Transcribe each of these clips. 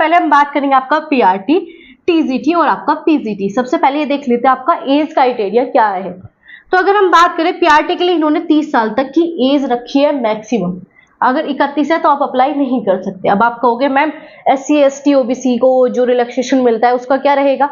पहले हम बात करेंगे आपका पीआरटी, टीजीटी और आपका पीजीटी। सबसे पहले ये देख लेते हैं आपका एज क्राइटेरिया क्या है। तो अगर हम बात करें पीआरटी के लिए इन्होंने 30 साल तक की एज रखी है मैक्सिमम। अगर 31 है तो आप अप्लाई नहीं कर सकते। अब आप कहोगे मैम SC ST OBC को जो रिलैक्सेशन मिलता है उसका क्या रहेगा,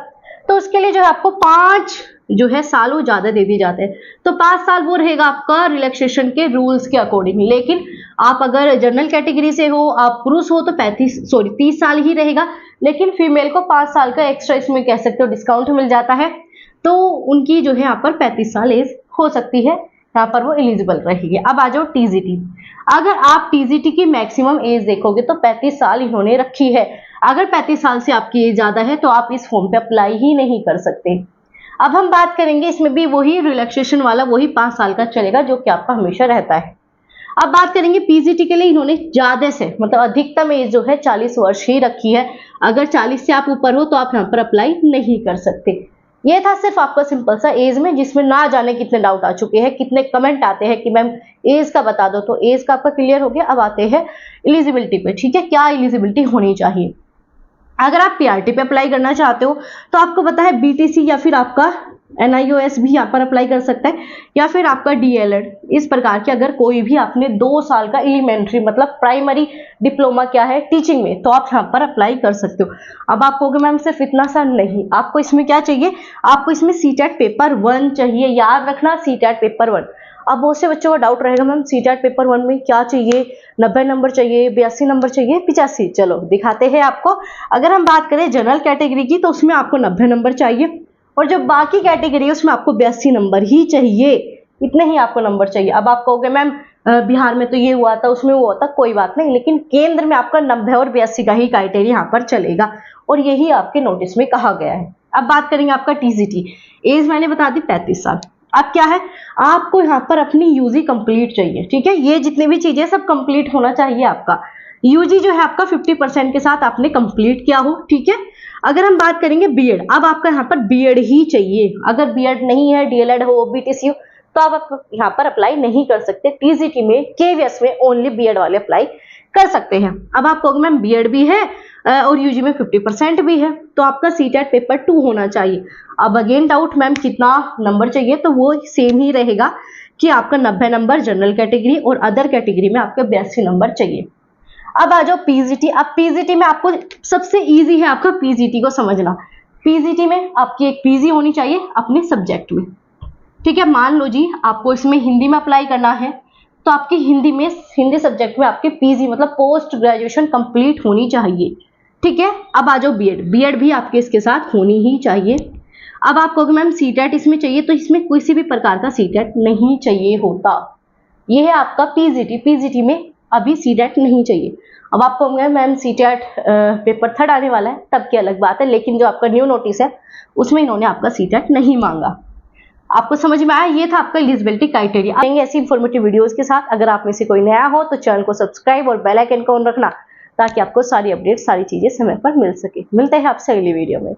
तो उसके लिए जो है आपको 5 जो है साल वो ज्यादा दे दिए जाते हैं। तो 5 साल वो रहेगा आपका रिलैक्सेशन के रूल्स के अकॉर्डिंग। लेकिन आप अगर जनरल कैटेगरी से हो, आप पुरुष हो तो 30 साल ही रहेगा। लेकिन फीमेल को 5 साल का एक्स्ट्रा इसमें कह सकते हो डिस्काउंट मिल जाता है, तो उनकी जो है यहाँ पर 35 साल एज हो सकती है, यहाँ पर वो एलिजिबल रहेगी। अब आ जाओ टीजीटी। अगर आप टीजीटी की मैक्सिमम एज देखोगे तो 35 साल इन्होंने रखी है। अगर 35 साल से आपकी एज ज्यादा है तो आप इस फॉर्म पे अप्लाई ही नहीं कर सकते। अब हम बात करेंगे इसमें भी वही रिलैक्सेशन वाला, वही 5 साल का चलेगा जो कि आपका हमेशा रहता है। अब बात करेंगे पीजीटी के लिए इन्होंने ज्यादा से मतलब अधिकतम एज जो है 40 वर्ष ही रखी है। अगर 40 से आप ऊपर हो तो आप यहाँ पर अप्लाई नहीं कर सकते। ये था सिर्फ आपका सिंपल सा एज में, जिसमें ना जाने कितने डाउट आ चुके हैं, कितने कमेंट आते हैं कि मैम एज का बता दो। तो एज का आपका क्लियर हो गया। अब आते हैं एलिजिबिलिटी पे। ठीक है, क्या एलिजिबिलिटी होनी चाहिए। अगर आप पीआरटी पे अप्लाई करना चाहते हो तो आपको पता है बीटीसी या फिर आपका NIOS भी यहाँ पर अप्लाई कर सकता है, या फिर आपका DLED। इस प्रकार के अगर कोई भी आपने 2 साल का एलिमेंट्री मतलब प्राइमरी डिप्लोमा क्या है टीचिंग में, तो आप यहाँ पर अप्लाई कर सकते हो। अब आप कहोगे मैम सिर्फ इतना सा नहीं, आपको इसमें क्या चाहिए, आपको इसमें CTET पेपर 1 चाहिए। याद रखना CTET पेपर 1। अब बहुत से बच्चों का डाउट रहेगा मैम CTET पेपर 1 में क्या चाहिए, 90 नंबर चाहिए, 82 नंबर चाहिए, 85। चलो दिखाते हैं आपको। अगर हम बात करें जनरल कैटेगरी की तो उसमें आपको 90 नंबर चाहिए, और जो बाकी कैटेगरी है उसमें आपको 82 नंबर ही चाहिए। इतने ही आपको नंबर चाहिए। अब आप कहोगे मैम बिहार में तो ये हुआ था, उसमें वो हुआ था, कोई बात नहीं, लेकिन केंद्र में आपका 90 और 82 का ही क्राइटेरिया यहाँ पर चलेगा, और यही आपके नोटिस में कहा गया है। अब बात करेंगे आपका टीजीटी। एज मैंने बता दी 35 साल। अब क्या है, आपको यहाँ पर अपनी यूजी कंप्लीट चाहिए। ठीक है, ये जितनी भी चीजें सब कंप्लीट होना चाहिए आपका। यूजी जो है आपका 50% के साथ आपने कंप्लीट किया हो। ठीक है, अगर हम बात करेंगे बीएड, अब आपका यहाँ पर बीएड ही चाहिए। अगर बीएड नहीं है, DLED हो, BTC हो, तो आप यहाँ पर अप्लाई नहीं कर सकते। टीजीटी में KVS में ओनली बीएड वाले अप्लाई कर सकते हैं। अब आप कहोगे मैम बीएड भी है और यूजी में 50% भी है, तो आपका CTET पेपर 2 होना चाहिए। अब अगेन डाउट मैम कितना नंबर चाहिए, तो वो सेम ही रहेगा कि आपका 90 नंबर जनरल कैटेगरी और अदर कैटेगरी में आपके 82 नंबर चाहिए। अब आ जाओ पीजीटी। अब पीजीटी में आपको सबसे इजी है आपका पीजीटी को समझना। पीजीटी में आपकी एक पीजी होनी चाहिए अपने सब्जेक्ट में। ठीक है, मान लो जी आपको इसमें हिंदी में अप्लाई करना है, तो आपकी हिंदी सब्जेक्ट में आपके पीजी मतलब पोस्ट ग्रेजुएशन कंप्लीट होनी चाहिए। ठीक है, अब आ जाओ बीएड भी आपके इसके साथ होनी ही चाहिए। अब आप कहोगे मैम CTET इसमें चाहिए, तो इसमें किसी भी प्रकार का CTET नहीं चाहिए होता। ये है आपका पीजीटी में अभी CTET नहीं चाहिए। अब आप कहोगे मैम CTET पेपर 3 आने वाला है, तब की अलग बात है, लेकिन जो आपका न्यू नोटिस है उसमें इन्होंने आपका CTET नहीं मांगा। आपको समझ में आया, ये था आपका एलिजिबिलिटी क्राइटेरिया। आएंगे ऐसी इंफॉर्मेटिव वीडियोस के साथ। अगर आप में से कोई नया हो तो चैनल को सब्सक्राइब और बेल आइकन को ऑन रखना, ताकि आपको सारी अपडेट सारी चीजें समय पर मिल सके। मिलते हैं आपसे अगली वीडियो में।